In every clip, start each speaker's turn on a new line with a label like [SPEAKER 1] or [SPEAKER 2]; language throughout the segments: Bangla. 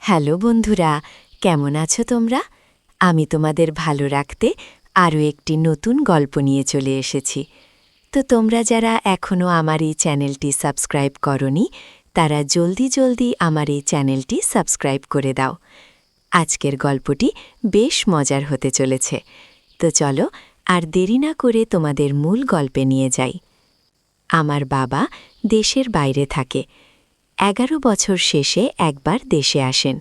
[SPEAKER 1] হ্যালো বন্ধুরা, কেমন আছো তোমরা? আমি তোমাদের ভালো রাখতে আরও একটি নতুন গল্প নিয়ে চলে এসেছি। তো তোমরা যারা এখনও আমার এই চ্যানেলটি সাবস্ক্রাইব করনি, তারা জলদি জলদি আমার এই চ্যানেলটি সাবস্ক্রাইব করে দাও। আজকের গল্পটি বেশ মজার হতে চলেছে। তো চলো আর দেরি না করে তোমাদের মূল গল্পে নিয়ে যাই। আমার বাবা দেশের বাইরে থাকে। 11 বছর শেষে একবার দেশে আসেন।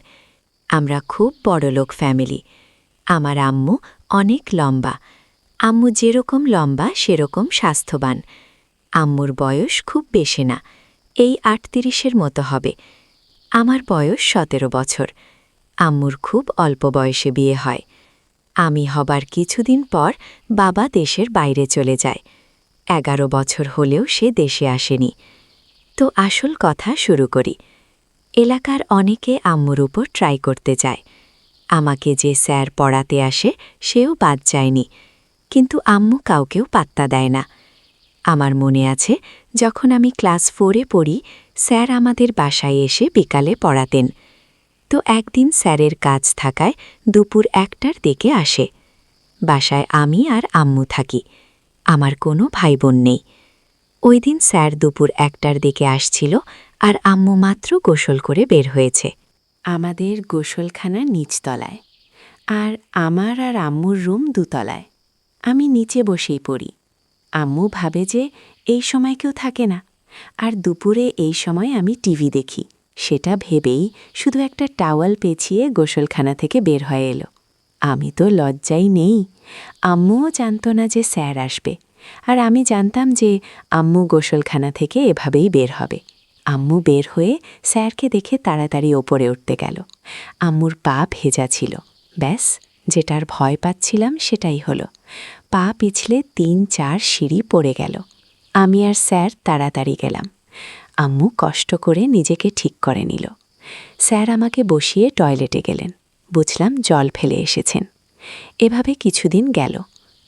[SPEAKER 1] আমরা খুব বড়লোক ফ্যামিলি। আমার আম্মু অনেক লম্বা। আম্মু যেরকম লম্বা সেরকম স্বাস্থ্যবান। আম্মুর বয়স খুব বেশি না, এই 38-এর মতো হবে। আমার বয়স 17 বছর। আম্মুর খুব অল্প বয়সে বিয়ে হয়। আমি হবার কিছুদিন পর বাবা দেশের বাইরে চলে যায়। 11 বছর হলেও সে দেশে আসেনি। তো আসল কথা শুরু করি। এলাকার অনেকে আম্মুর উপর ট্রাই করতে চায়। আমাকে যে স্যার পড়াতে আসে সেও বাদ যায়নি, কিন্তু আম্মু কাউকেও পাত্তা দেয় না। আমার মনে আছে, যখন আমি ক্লাস 4-এ পড়ি, স্যার আমাদের বাসায় এসে বিকালে পড়াতেন। তো একদিন স্যারের কাজ থাকায় দুপুর 1টার দিকে আসে। বাসায় আমি আর আম্মু থাকি। আমার কোনো ভাই বোন নেই। ওই দিন স্যার দুপুর 1টার দিকে আসছিল আর আম্মু মাত্র গোসল করে বের হয়েছে। আমাদের গোসলখানা নিচতলায়, আর আমার আর আম্মুর রুম দোতলায়। আমি নিচে বসেই পড়ি। আম্মু ভাবে যে এই সময় কেউ থাকে না, আর দুপুরে এই সময় আমি টিভি দেখি, সেটা ভেবেই শুধু একটা টাওয়াল পেঁচিয়ে গোসলখানা থেকে বের হয়ে এলো। আমি তো লজ্জাই নেই। আম্মুও জানত না যে স্যার আসবে, আর আমি জানতাম যে আম্মু গোসলখানা থেকে এভাবেই বের হবে। আম্মু বের হয়ে স্যারকে দেখে তাড়াতাড়ি ওপরে উঠতে গেল। আম্মুর পা ভেজা ছিল। ব্যাস, যেটার ভয় পাচ্ছিলাম সেটাই হলো। পা পিছলে 3-4 সিঁড়ি পড়ে গেল। আমি আর স্যার তাড়াতাড়ি গেলাম। আম্মু কষ্ট করে নিজেকে ঠিক করে নিল। স্যার আমাকে বসিয়ে টয়লেটে গেলেন। বুঝলাম জল ফেলে এসেছেন। এভাবে কিছুদিন গেল।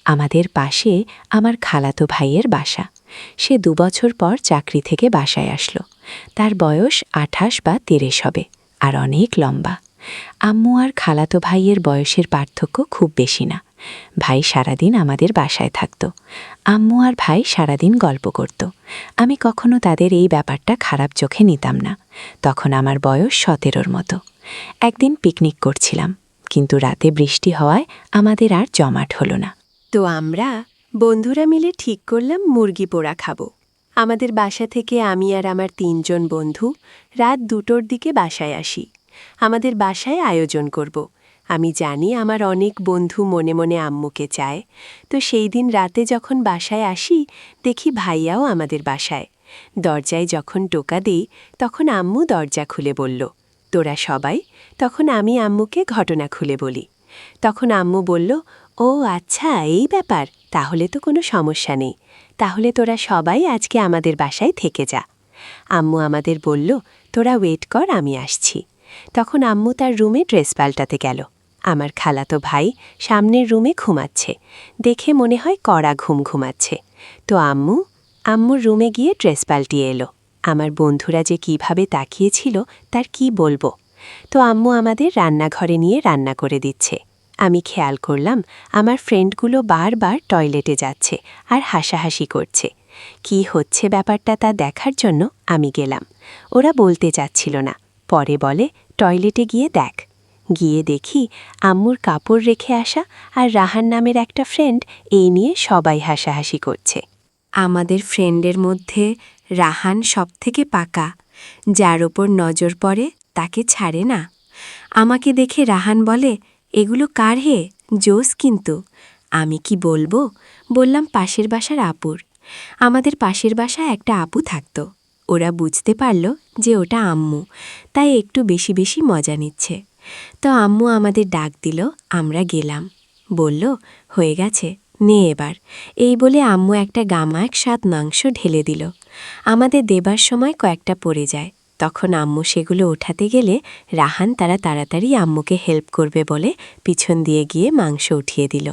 [SPEAKER 1] আমাদের পাশে আমার খালাতো ভাইয়ের বাসা। সে 2 বছর পর চাকরি থেকে বাসায় আসলো। তার বয়স 28 বা 30 হবে, আর অনেক লম্বা। আম্মু আর খালাতো ভাইয়ের বয়সের পার্থক্য খুব বেশি না। ভাই সারাদিন আমাদের বাসায় থাকত। আম্মু আর ভাই সারাদিন গল্প করত। আমি কখনো তাদের এই ব্যাপারটা খারাপ চোখে নিতাম না। তখন আমার বয়স 17-র মতো। একদিন পিকনিক করছিলাম, কিন্তু রাতে বৃষ্টি হওয়ায় আমাদের আর জমাট হলো না। তো আমরা বন্ধুরা মিলে ঠিক করলাম মুরগি পোড়া খাবো। আমাদের বাসা থেকে আমি আর আমার 3 জন বন্ধু রাত 2টোর দিকে বাসায় আসি। আমাদের বাসায় আয়োজন করব। আমি জানি আমার অনেক বন্ধু মনে মনে আম্মুকে চায়। তো সেই দিন রাতে যখন বাসায় আসি, দেখি ভাইয়াও আমাদের বাসায়। দরজায় যখন টোকা দিই, তখন আম্মু দরজা খুলে বলল, তোরা সবাই? তখন আমি আম্মুকে ঘটনা খুলে বলি। তখন আম্মু বলল, ও আচ্ছা, এই ব্যাপার, তাহলে তো কোনো সমস্যা নেই। তাহলে তোরা সবাই আজকে আমাদের বাসায় থেকে যা। আম্মু আমাদের বলল, তোরা ওয়েট কর, আমি আসছি। তখন আম্মু তার রুমে ড্রেস পাল্টাতে গেল। আমার খালাতো ভাই সামনের রুমে ঘুমাচ্ছে। দেখে মনে হয় কড়া ঘুম ঘুমাচ্ছে। তো আম্মুর রুমে গিয়ে ড্রেস পাল্টিয়ে এলো। আমার বন্ধুরা যে কিভাবে তাকিয়েছিল তার কি বলবো। তো আম্মু আমাদের রান্নাঘরে নিয়ে রান্না করে দিচ্ছে। আমি খেয়াল করলাম আমার ফ্রেন্ডগুলো বারবার টয়লেটে যাচ্ছে আর হাসাহাসি করছে। কি হচ্ছে ব্যাপারটা তা দেখার জন্য আমি গেলাম। ওরা বলতে চাচ্ছিল না, পরে বলে, টয়লেটে গিয়ে দেখ। গিয়ে দেখি আম্মুর কাপড় রেখে আসা আর রাহান নামের একটা ফ্রেন্ড এই নিয়ে সবাই হাসাহাসি করছে। আমাদের ফ্রেন্ডের মধ্যে রাহান সবথেকে পাকা। যার ওপর নজর পড়ে তাকে ছাড়ে না। আমাকে দেখে রাহান বলে, এগুলো কার হে, জোস কিন্তু। আমি কি বলবো? বললাম পাশের বাসার আপুর। আমাদের পাশের বাসায় একটা আপু থাকত। ওরা বুঝতে পারল যে ওটা আম্মু, তাই একটু বেশি বেশি মজা নিচ্ছে। তো আম্মু আমাদের ডাক দিল, আমরা গেলাম। বলল, হয়ে গেছে, নে এবার। এই বলে আম্মু একটা গামাক স্বাদ মাংস ঢেলে দিল। আমাদের দেবার সময় কয়েকটা পড়ে যায়। তখন আম্মু সেগুলো ওঠাতে গেলে রাহান তারা তাড়াতাড়ি আম্মুকে হেল্প করবে বলে পিছন দিয়ে গিয়ে মাংস উঠিয়ে দিল।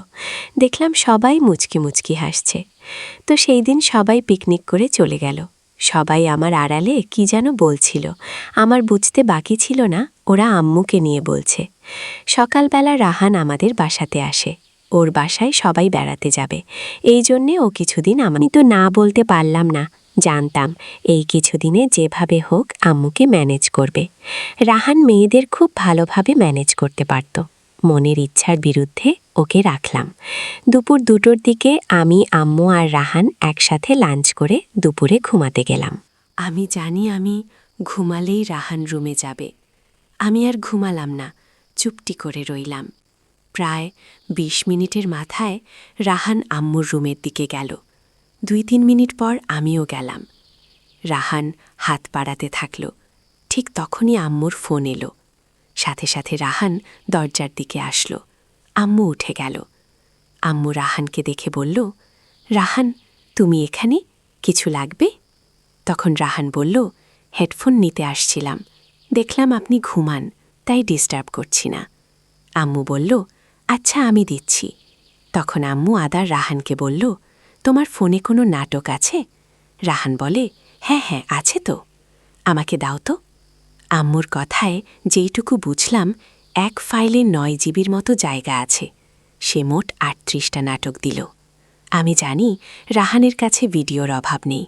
[SPEAKER 1] দেখলাম সবাই মুচকি মুচকি হাসছে। তো সেই দিন সবাই পিকনিক করে চলে গেল। সবাই আমার আড়ালে কি যেন বলছিল। আমার বুঝতে বাকি ছিল না ওরা আম্মুকে নিয়ে বলছে। সকালবেলা রাহান আমাদের বাসাতে আসে। ওর বাসায় সবাই বেড়াতে যাবে, এই জন্যে ও কিছুদিন আমি তো না বলতে পারলাম না। জানতাম এই কিছুদিনে যেভাবে হোক আম্মুকে ম্যানেজ করবে। রাহান মেয়েদের খুব ভালোভাবে ম্যানেজ করতে পারত। মনের ইচ্ছার বিরুদ্ধে ওকে রাখলাম। দুপুর 2টোর দিকে আমি, আম্মু আর রাহান একসাথে লাঞ্চ করে দুপুরে ঘুমাতে গেলাম। আমি জানি আমি ঘুমালেই রাহান রুমে যাবে। আমি আর ঘুমালাম না, চুপটি করে রইলাম। প্রায় 20 মিনিটের মাথায় রাহান আম্মুর রুমের দিকে গেল। 2-3 মিনিট পর আমিও গেলাম। রাহান হাত বাড়াতে থাকল। ঠিক তখনই আম্মুর ফোন এলো। সাথে সাথে রাহান দরজার দিকে আসলো। আম্মু উঠে গেল। আম্মু রাহানকে দেখে বলল, রাহান, তুমি এখানে? কিছু লাগবে? তখন রাহান বলল, হেডফোন নিতে আসছিলাম, দেখলাম আপনি ঘুমান, তাই ডিস্টার্ব করছি না। আম্মু বলল, আচ্ছা আমি দিচ্ছি। তখন আম্মু আদার রাহানকে বলল, তোমার ফোনে কোনো নাটক আছে? রাহান বলে, হ্যাঁ হ্যাঁ আছে তো। আমাকে দাও তো। আম্মুর কথায় যেইটুকু বুঝলাম, 1 ফাইলে 9 জিবির মতো জায়গা আছে। সে মোট 38টা নাটক দিল। আমি জানি রাহানের কাছে ভিডিওর অভাব নেই।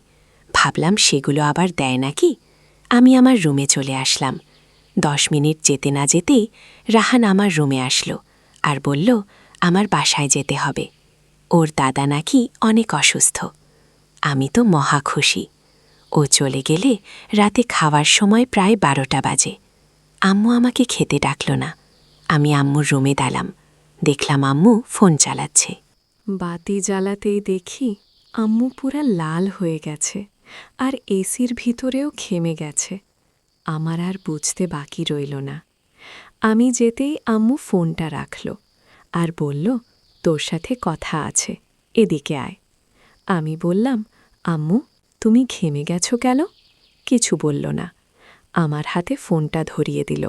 [SPEAKER 1] ভাবলাম সেগুলো আবার দেয় নাকি। আমি আমার রুমে চলে আসলাম। 10 মিনিট যেতে না যেতেই রাহান আমার রুমে আসলো আর বলল, আমার বাসায় যেতে হবে। ওর দাদা নাকি অনেক অসুস্থ। আমি তো মহা খুশি। ও চলে গেলে রাতে খাওয়ার সময় প্রায় 12টা বাজে। আম্মু আমাকে খেতে ডাকল না। আমি আম্মুর রুমে গেলাম। দেখলাম আম্মু ফোন চালাচ্ছে। বাতি জ্বালাতেই দেখি আম্মু পুরা লাল হয়ে গেছে আর এসির ভিতরেও ঘেমে গেছে। আমার আর বুঝতে বাকি রইল না। আমি যেতেই আম্মু ফোনটা রাখল আর বলল, তোর সাথে কথা আছে, এদিকে আয়। আমি বললাম, আম্মু তুমি ঘেমে গেছো কেন? কিছু বলল না। আমার হাতে ফোনটা ধরিয়ে দিল।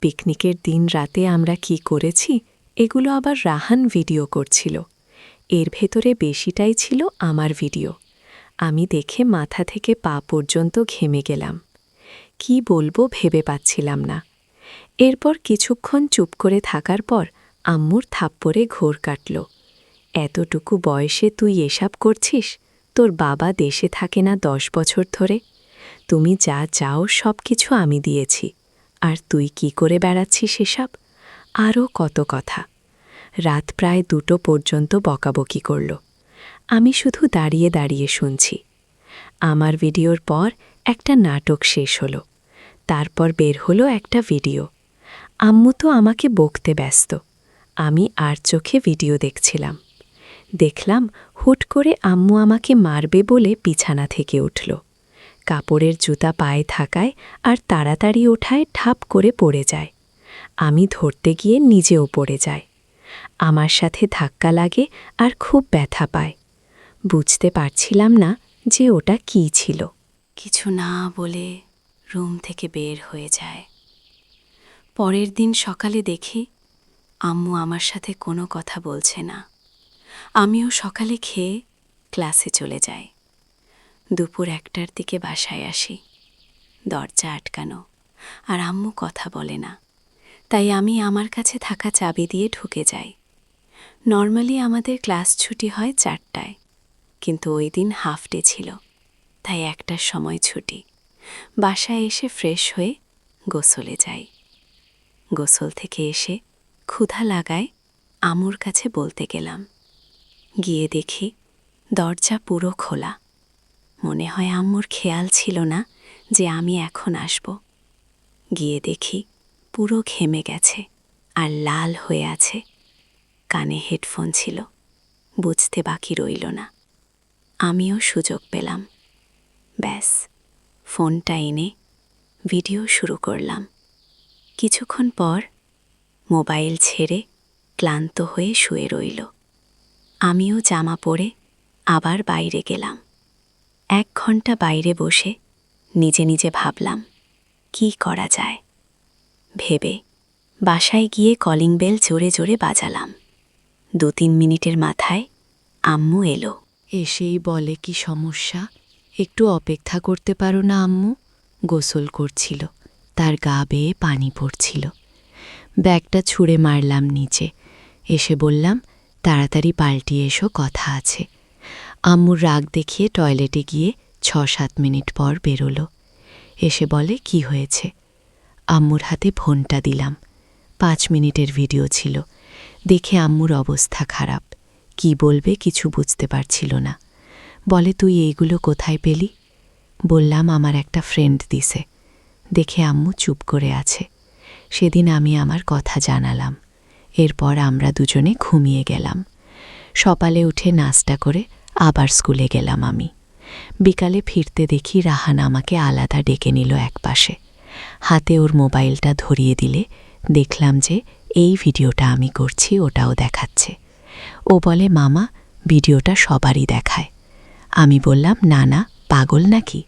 [SPEAKER 1] পিকনিকের দিন রাতে আমরা কি করেছি এগুলো আবার রাহান ভিডিও করছিল। এর ভেতরে বেশিটাই ছিল আমার ভিডিও। আমি দেখে মাথা থেকে পা পর্যন্ত ঘেমে গেলাম। কি বলবো ভেবে পাচ্ছিলাম না। এরপর কিছুক্ষণ চুপ করে থাকার পর আম্মুর থাপ্পড়ে ঘোর কাটল। এতটুকু বয়সে তুই এসব করছিস? তোর বাবা দেশে থাকে না 10 বছর ধরে? তুমি যা চাও সব কিছু আমি দিয়েছি, আর তুই কি করে বেড়াচ্ছিস এসব? আরও কত কথা। রাত প্রায় 2টো পর্যন্ত বকাবকি করল। আমি শুধু দাঁড়িয়ে দাঁড়িয়ে শুনছি। আমার ভিডিওর পর একটা নাটক শেষ হলো। তারপর বের হলো একটা ভিডিও। আম্মু তো আমাকে বকতে ব্যস্ত। আমি আর চোখে ভিডিও দেখছিলাম। দেখলাম হুট করে আম্মু আমাকে মারবে বলে বিছানা থেকে উঠল। কাপড়ের জুতা পায়ে থাকায় আর তাড়াতাড়ি ওঠায় ঠাপ করে পড়ে যায়। আমি ধরতে গিয়ে নিজেও পড়ে যাই। আমার সাথে ধাক্কা লাগে আর খুব ব্যথা পায়। বুঝতে পারছিলাম না যে ওটা কী ছিল। কিছু না বলে রুম থেকে বের হয়ে যায়। পরের দিন সকালে দেখি আম্মু আমার সাথে কোনো কথা বলছে না। আমিও সকালে খেয়ে ক্লাসে চলে যাই। দুপুর 1টার দিকে বাসায় আসি। দরজা আটকানো আর আম্মু কথা বলে না। তাই আমি আমার কাছে থাকা চাবি দিয়ে ঢুকে যাই। নর্মালি আমাদের ক্লাস ছুটি হয় 4টায়, কিন্তু ওই দিন হাফ ডে ছিল, তাই 1টার সময় ছুটি। বাসায় এসে ফ্রেশ হয়ে গোসলে যাই। গোসল থেকে এসে ক্ষুধা লাগায় আম্মুর কাছে বলতে গেলাম। গিয়ে দেখি দরজা পুরো খোলা। মনে হয় আম্মুর খেয়াল ছিল না যে আমি এখন আসব। গিয়ে দেখি পুরো ঘেমে গেছে আর লাল হয়ে আছে। কানে হেডফোন ছিল, বুঝতে বাকি রইল না। আমিও সুযোগ পেলাম। ব্যাস, ফোনটা এনে ভিডিও শুরু করলাম। কিছুক্ষণ পর মোবাইল ছেড়ে ক্লান্ত হয়ে শুয়ে রইল। আমিও জামা পরে আবার বাইরে গেলাম। 1 ঘন্টা বাইরে বসে নিজে নিজে ভাবলাম কি করা যায়। ভেবে বাসায় গিয়ে কলিং বেল জোরে জোরে বাজালাম। 2-3 মিনিটের মাথায় আম্মু এলো। এসেই বলে, কি সমস্যা? একটু অপেক্ষা করতে পারো না আম্মু? গোসল করছিল, তার গা বেয়ে পানি পড়ছিল। ব্যাগটা ছুঁড়ে মারলাম নিচে, এসে বললাম, তাড়াতাড়ি পাল্টিয়ে এসো, কথা আছে। আম্মুর রাগ দেখিয়ে টয়লেটে গিয়ে ৬-৭ মিনিট পর বেরোলো। এসে বলে, কি হয়েছে? আম্মুর হাতে ফোনটা দিলাম। ৫ মিনিটের ভিডিও ছিল। দেখে আম্মুর অবস্থা খারাপ। কি বলবে কিছু বুঝতে পারছিল না। বলে, তুই এইগুলো কোথায় পেলি? বললাম, আমার একটা ফ্রেন্ড দিছে। দেখে আম্মু চুপ করে আছে। সেদিন আমি আমার কথা জানালাম। এরপর আমরা দুজনে ঘুমিয়ে গেলাম। সকালে উঠে নাস্তা করে আবার স্কুলে গেলাম আমি। বিকালে ফিরতে দেখি রাহান আমাকে আলাদা ডেকে নিল একপাশে। হাতে ওর মোবাইলটা ধরিয়ে দিলে দেখলাম যে এই ভিডিওটা আমি করছি ওটাও দেখাচ্ছে। ও বলে, মামা, ভিডিওটা সবারই দেখায়। আমি বললাম, না না, পাগল নাকি?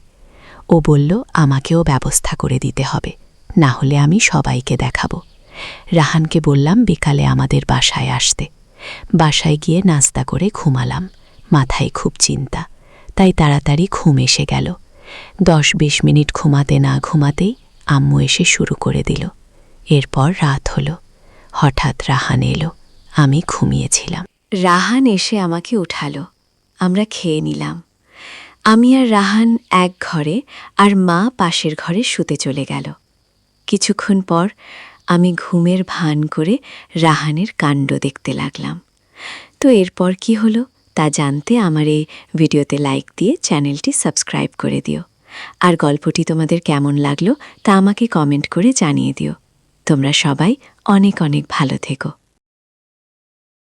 [SPEAKER 1] ও বলল, আমাকেও ব্যবস্থা করে দিতে হবে, না হলে আমি সবাইকে দেখাবো। রাহানকে বললাম বিকালে আমাদের বাসায় আসতে। বাসায় গিয়ে নাস্তা করে ঘুমালাম। মাথায় খুব চিন্তা, তাই তাড়াতাড়ি ঘুম এসে গেল। ১০-২০ মিনিট ঘুমাতে না ঘুমাতেই আম্মু এসে শুরু করে দিল। এরপর রাত হলো। হঠাৎ রাহান এলো। আমি ঘুমিয়েছিলাম। রাহান এসে আমাকে উঠালো। আমরা খেয়ে নিলাম। আমি আর রাহান এক ঘরে, আর মা পাশের ঘরে শুতে চলে গেল। কিছুক্ষণ পর আমি ঘুমের ভান করে রাহানের কাণ্ড দেখতে লাগলাম। তো এরপর কি হলো তা জানতে আমার এই ভিডিওতে লাইক দিয়ে চ্যানেলটি সাবস্ক্রাইব করে দিও। আর গল্পটি তোমাদের কেমন লাগলো তা আমাকে কমেন্ট করে জানিয়ে দিও। তোমরা সবাই অনেক অনেক ভালো থেকো।